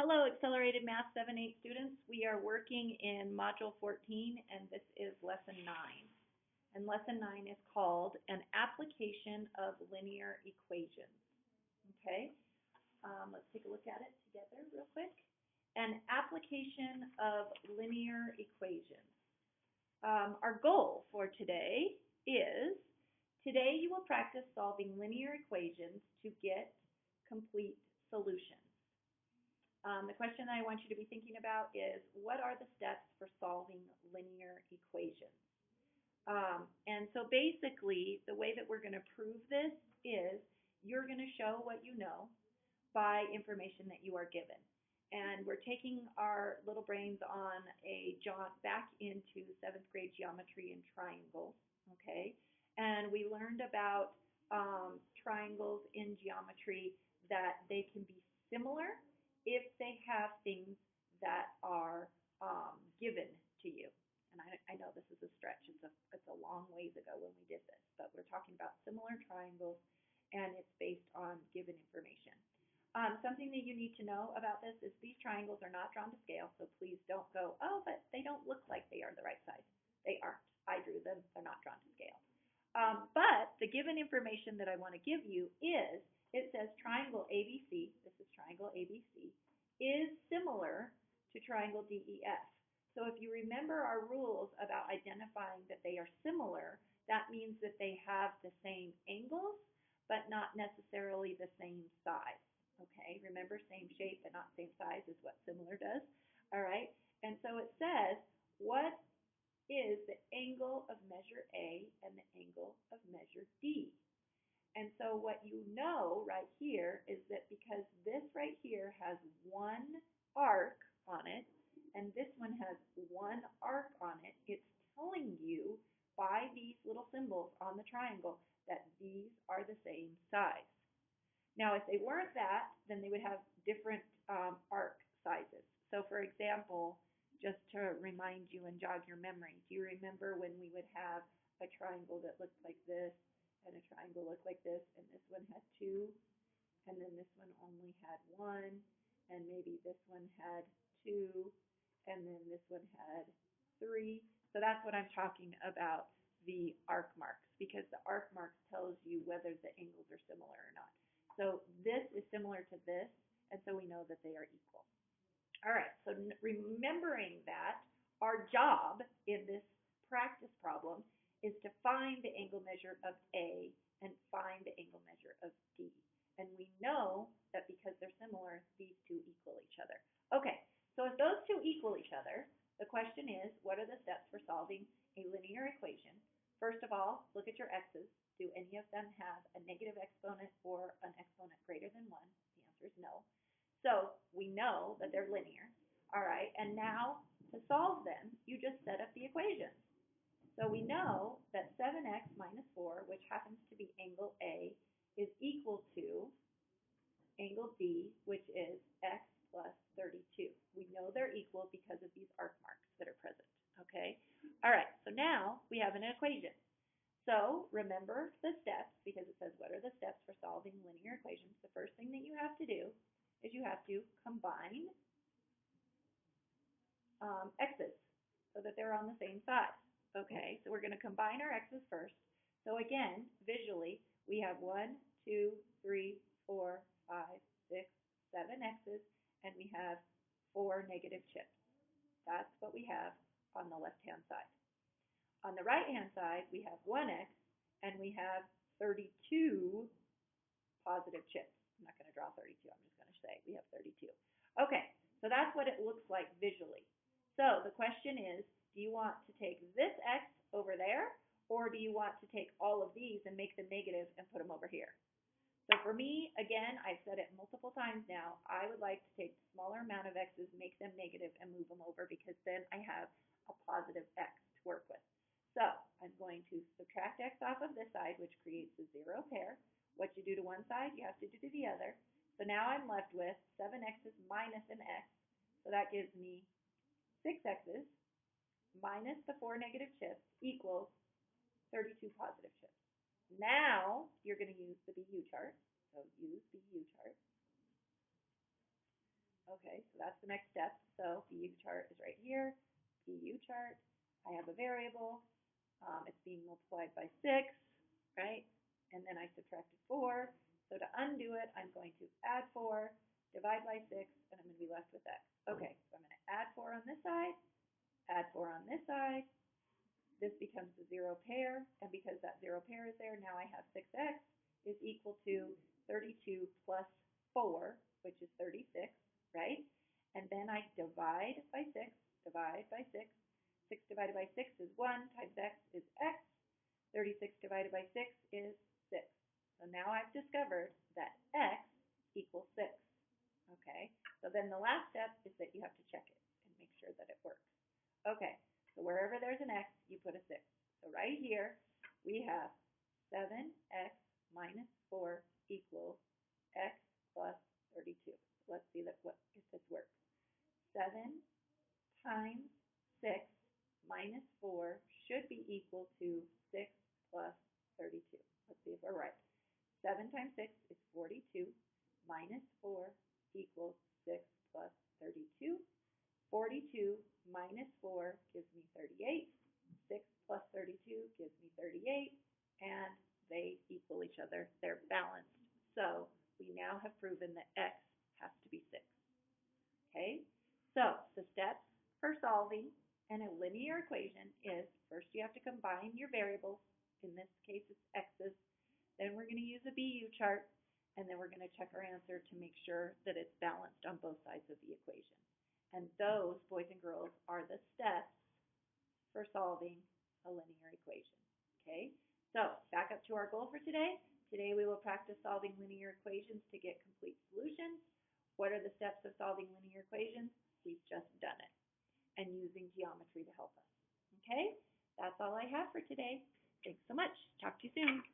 Hello, Accelerated Math 7-8 students. We are working in Module 14, and this is Lesson 9. And Lesson 9 is called An Application of Linear Equations. Okay, let's take a look at it together real quick. An application of linear equations. Our goal for today is, today you will practice solving linear equations to get complete solutions. The question I want you to be thinking about is, what are the steps for solving linear equations? And so basically, the way that we're going to prove this is you're going to show what you know by information that you are given. And we're taking our little brains on a jaunt back into 7th grade geometry and triangles, okay? And we learned about triangles in geometry, that they can be similar if they have things that are given to you. And I know this is a stretch. It's a long ways ago when we did this, but we're talking about similar triangles, and it's based on given information. Something that you need to know about this is these triangles are not drawn to scale, so please don't go, oh, but they don't look like they are the right size. They aren't. I drew them. They're not drawn to scale. But the given information that I want to give you is, it says triangle ABC, this is triangle ABC, is similar to triangle DEF. So if you remember our rules about identifying that they are similar, that means that they have the same angles, but not necessarily the same size. Okay, remember, same shape but not same size is what similar does. All right, and so it says, what is the angle of measure A and the angle of measure D? And so what you know right here is that because this right here has one arc on it, and this one has one arc on it, it's telling you by these little symbols on the triangle that these are the same size. Now, if they weren't that, then they would have different arc sizes. So, for example, just to remind you and jog your memory, do you remember when we would have a triangle that looked like this, and a triangle looked like this, and this one had two, and then this one only had one, and maybe this one had two, and then this one had three? So that's what I'm talking about, the arc marks, because the arc marks tells you whether the angles are similar or not. So this is similar to this, and so we know that they are equal. All right, so remembering that, our job in this practice problem is to find the angle measure of A and find the angle measure of D. And we know that because they're similar, these two equal each other. Okay, so if those two equal each other, the question is, what are the steps for solving a linear equation? First of all, look at your x's. Do any of them have a negative exponent or an exponent greater than 1? The answer is no. So we know that they're linear. All right, and now to solve them, you just set up the equations. So we know that 7x minus 4, which happens to be angle A, is equal to angle D, which is x plus 32. We know they're equal because of these arc marks that are present. Okay? All right, so now we have an equation. So remember the steps, because it says what are the steps for solving linear equations. The first thing that you have to do is you have to combine x's so that they're on the same side. Okay, so we're going to combine our x's first. So again, visually, we have 1, 2, 3, 4, 5, 6, 7 x's, and we have 4 negative chips. That's what we have on the left-hand side. On the right-hand side, we have 1x, and we have 32 positive chips. I'm not going to draw 32. I'm just going to say we have 32. Okay, so that's what it looks like visually. So the question is, do you want to take this x over there, or do you want to take all of these and make them negative and put them over here? So for me, again, I've said it multiple times now, I would like to take the smaller amount of x's, make them negative, and move them over, because then I have a positive x to work with. So I'm going to subtract x off of this side, which creates a 0 pair. What you do to one side, you have to do to the other. So now I'm left with 7x's minus an x. So that gives me 6x's minus the 4 negative chips equals 32 positive chips. Now you're going to use the BU chart. So use BU chart. Okay, so that's the next step. So BU chart is right here. BU chart. I have a variable. It's being multiplied by 6, right? And then I subtracted 4. So to undo it, I'm going to add 4, divide by 6, and I'm going to be left with x. Okay, so I'm going to add 4 on this side, add 4 on this side. This becomes the zero pair, and because that zero pair is there, now I have 6x is equal to 32 plus 4, which is 36, right? And then I divide by 6, divide by 6. 6 divided by 6 is 1 times x is x. 36 divided by 6 is 6. So now I've discovered that x equals 6. Okay, so then the last step is that you have to check it and make sure that it works. Okay, so wherever there's an x, you put a 6. So right here, we have 7x minus 4 equals x plus 32. Let's see if this works. 7 times 6 minus 4 should be equal to 6 plus 32. Let's see if we're right. 7 times 6 is 42, minus 4 equals 6 plus 32. 42 minus 4 gives me 38. 6 plus 32 gives me 38, and they equal each other. They're balanced. So we now have proven that x has to be 6. Okay? So the steps for solving a linear equation is first you have to combine your variables. In this case, it's x's. Then we're going to use a BU chart, and then we're going to check our answer to make sure that it's balanced on both sides of the equation. And those, boys and girls, are the steps for solving a linear equation. Okay? So back up to our goal for today. Today we will practice solving linear equations to get complete solutions. What are the steps of solving linear equations? We've just done it. And using geometry to help us. Okay? That's all I have for today. Thanks so much. Talk to you soon.